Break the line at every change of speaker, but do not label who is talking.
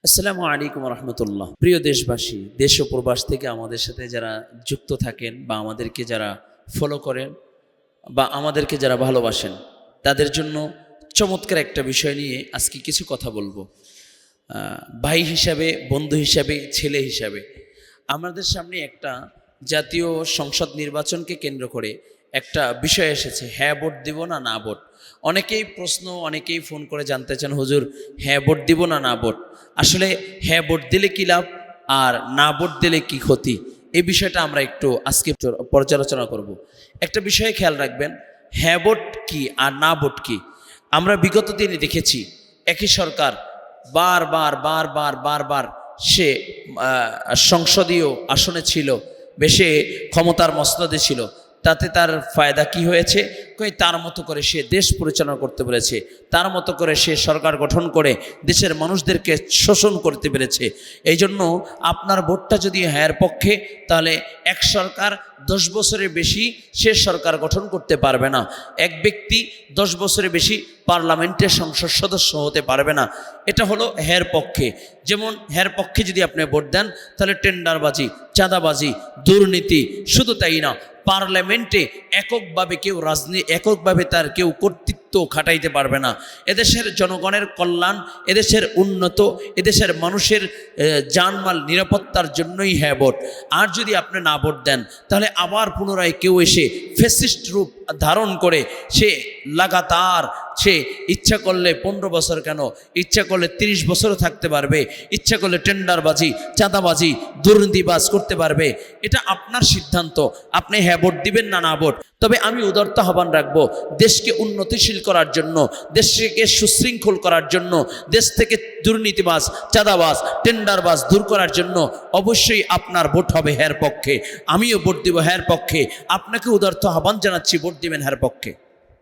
আসসালামু আলাইকুম রহমতুল্লাহ। প্রিয় দেশবাসী, দেশ ও প্রবাস থেকে আমাদের সাথে যারা যুক্ত থাকেন বা আমাদেরকে যারা ফলো করেন বা আমাদেরকে যারা ভালোবাসেন, তাদের জন্য চমৎকার একটা বিষয় নিয়ে আজকে কিছু কথা বলবো। ভাই হিসাবে, বন্ধু হিসাবে, ছেলে হিসাবে আমাদের সামনে একটা জাতীয় সংসদ নির্বাচনকে কেন্দ্র করে একটা বিষয় এসেছে, হ্যাঁ ভোট দিব না না ভোট। অনেকেই প্রশ্ন, অনেকেই ফোন করে জানতে চান, হুজুর হ্যাঁ ভোট দিব না না ভোট। আসলে হ্যাঁ ভোট দিলে কী লাভ আর না ভোট দিলে কি ক্ষতি, এই বিষয়টা আমরা একটু আজকে পর্যালোচনা করব। একটা বিষয়ে খেয়াল রাখবেন, হ্যাঁ ভোট কি আর না ভোট কি। আমরা বিগত দিনে দেখেছি একই সরকার বারবার সে সংসদীয় আসনে ছিল, বেশি ক্ষমতার মসনদে ছিল, তাতে তার ফায়দা কি হয়েছে? তার মতো করে সে দেশ পরিচালনা করতে পেরেছে, তার মতো করে সে সরকার গঠন করে দেশের মানুষদেরকে শোষণ করতে পেরেছে। এই জন্য আপনার ভোটটা যদি হ্যাঁর পক্ষে, তাহলে এক সরকার 10 বছরের বেশি সে সরকার গঠন করতে পারবে না। এক ব্যক্তি 10 বছরের বেশি পার্লামেন্টের সংসদ সদস্য হতে পারবে না। এটা হলো হ্যাঁর পক্ষে। যেমন হ্যাঁর পক্ষে যদি আপনি ভোট দেন, তাহলে টেন্ডারবাজি, চাঁদাবাজি, দুর্নীতি, শুধু তাই না, পার্লামেন্টে এককভাবে তার কেউ কর্তৃত্ব খাটাইতে পারবে না। এদেশের জনগণের কল্যাণ, এদেশের উন্নত, এদেশের মানুষের জানমাল নিরাপত্তার জন্যই হ্যাঁ ভোট। আর যদি আপনি না ভোট দেন, তাহলে আবার পুনরায় কেউ এসে ফ্যাসিস্ট রূপ ধারণ করে সে লাগাতার সে ইচ্ছা করলে 15 বছর কেন, ইচ্ছা করলে 30 বছরও থাকতে পারবে, ইচ্ছা করলে টেন্ডারবাজি, চাঁদাবাজি, দুর্নীতিবাজ করতে পারবে। এটা আপনার সিদ্ধান্ত, আপনি হ্যাঁ ভোট দিবেন না না ভোট। তবে আমি উদারতা আহ্বান রাখবো, দেশকে উন্নতিশীল করার জন্য, দেশকে সুশৃঙ্খল করার জন্য, দেশ থেকে দুর্নীতিবাজ, চাঁদাবাজ, টেন্ডারবাজ দূর করার জন্য অবশ্যই আপনার ভোট হবে হ্যাঁর পক্ষে। আমিও ভোট দিব হ্যাঁর পক্ষে। আপনাকে উদারতা আহ্বান জানাচ্ছি, ভোট দিবেন হ্যাঁর পক্ষে।